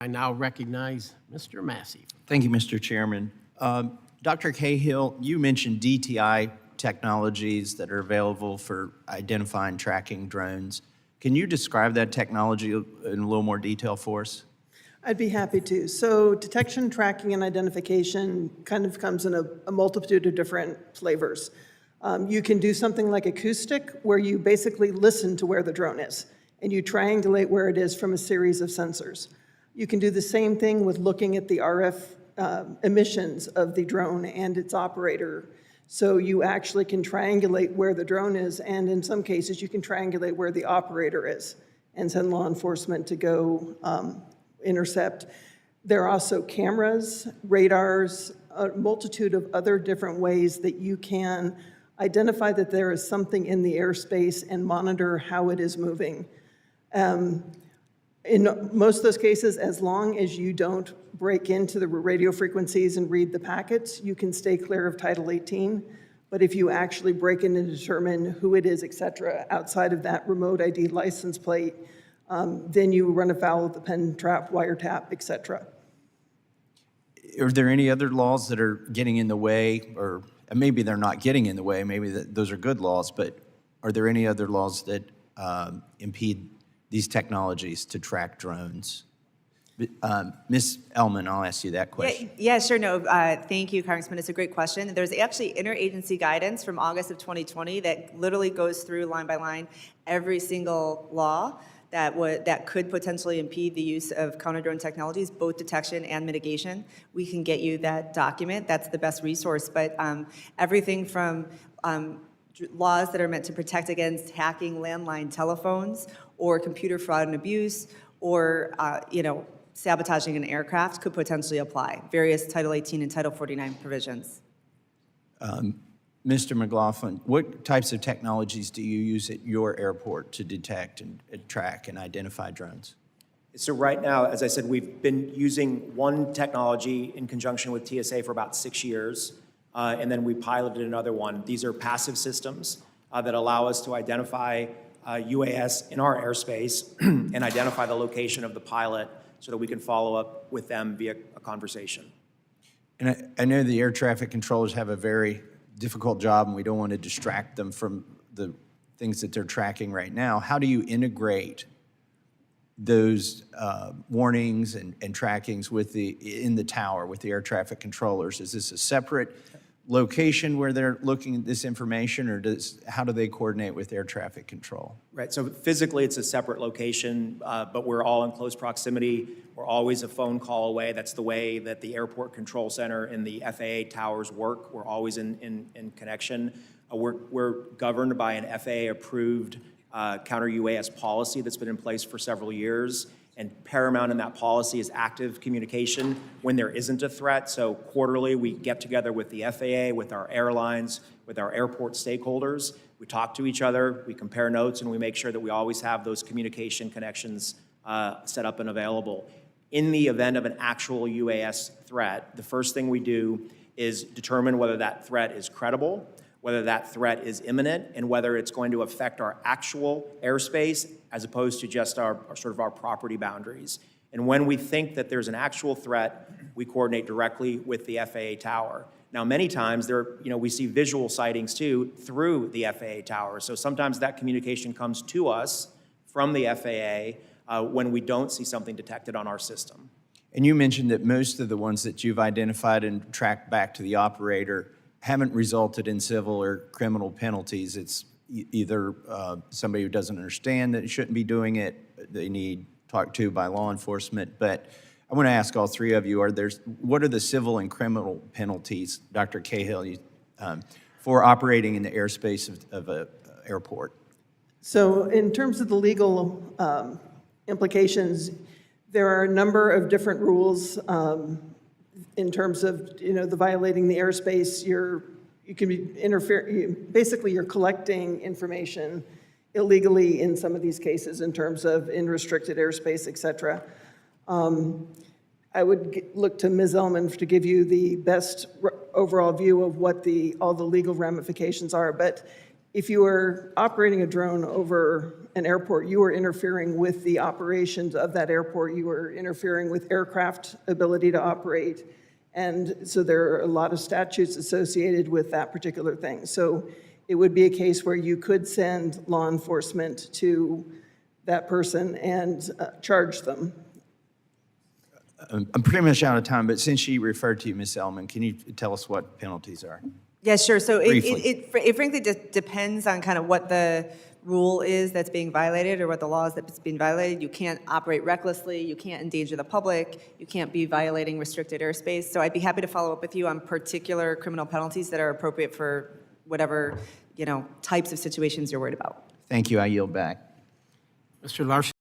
I now recognize Mr. Massie. Thank you, Mr. Chairman. Dr. Cahill, you mentioned DTI technologies that are available for identifying and tracking drones. Can you describe that technology in a little more detail for us? I'd be happy to. So detection, tracking, and identification kind of comes in a multitude of different flavors. You can do something like acoustic, where you basically listen to where the drone is, and you triangulate where it is from a series of sensors. You can do the same thing with looking at the RF emissions of the drone and its operator. So you actually can triangulate where the drone is, and in some cases, you can triangulate where the operator is and send law enforcement to go intercept. There are also cameras, radars, a multitude of other different ways that you can identify that there is something in the airspace and monitor how it is moving. In most of those cases, as long as you don't break into the radio frequencies and read the packets, you can stay clear of Title 18. But if you actually break in and determine who it is, et cetera, outside of that remote ID license plate, then you run afoul of the pen trap, wiretap, et cetera. Are there any other laws that are getting in the way, or maybe they're not getting in the way, maybe those are good laws, but are there any other laws that impede these technologies to track drones? Ms. Ellman, I'll ask you that question. Yeah, sure. No, thank you, Congressman. It's a great question. There's actually interagency guidance from August of 2020 that literally goes through line by line every single law that could potentially impede the use of counter-drone technologies, both detection and mitigation. We can get you that document. That's the best resource. But everything from laws that are meant to protect against hacking landline telephones or computer fraud and abuse or sabotaging an aircraft could potentially apply. Various Title 18 and Title 49 provisions. Mr. McLaughlin, what types of technologies do you use at your airport to detect and track and identify drones? So right now, as I said, we've been using one technology in conjunction with TSA for about 6 years, and then we piloted another one. These are passive systems that allow us to identify UAS in our airspace and identify the location of the pilot so that we can follow up with them via a conversation. And I know the air traffic controllers have a very difficult job, and we don't want to distract them from the things that they're tracking right now. How do you integrate those warnings and trackings in the tower with the air traffic controllers? Is this a separate location where they're looking at this information, or how do they coordinate with air traffic control? Right, so physically it's a separate location, but we're all in close proximity. We're always a phone call away. That's the way that the airport control center and the FAA towers work. We're always in connection. We're governed by an FAA-approved counter-UAS policy that's been in place for several years. And paramount in that policy is active communication when there isn't a threat. So quarterly, we get together with the FAA, with our airlines, with our airport stakeholders. We talk to each other, we compare notes, and we make sure that we always have those communication connections set up and available. In the event of an actual UAS threat, the first thing we do is determine whether that threat is credible, whether that threat is imminent, and whether it's going to affect our actual airspace as opposed to just our property boundaries. And when we think that there's an actual threat, we coordinate directly with the FAA tower. Now, many times we see visual sightings too through the FAA tower. So sometimes that communication comes to us from the FAA when we don't see something detected on our system. And you mentioned that most of the ones that you've identified and tracked back to the operator haven't resulted in civil or criminal penalties. It's either somebody who doesn't understand that it shouldn't be doing it, they need talked to by law enforcement. But I want to ask all three of you, what are the civil and criminal penalties, Dr. Cahill, for operating in the airspace of an airport? So in terms of the legal implications, there are a number of different rules in terms of the violating the airspace. You can be basically you're collecting information illegally in some of these cases in terms of in restricted airspace, et cetera. I would look to Ms. Ellman to give you the best overall view of what all the legal ramifications are. But if you are operating a drone over an airport, you are interfering with the operations of that airport. You are interfering with aircraft ability to operate. And so there are a lot of statutes associated with that particular thing. So it would be a case where you could send law enforcement to that person and charge them. I'm pretty much out of time, but since she referred to you, Ms. Elman, can you tell us what penalties are? Yeah, sure. So Briefly. it frankly just depends on kind of what the rule is that's being violated or what the law is that's being violated. You can't operate recklessly. You can't endanger the public. You can't be violating restricted airspace. So I'd be happy to follow up with you on particular criminal penalties that are appropriate for whatever, types of situations you're worried about. Thank you. I yield back. Mr. Larson?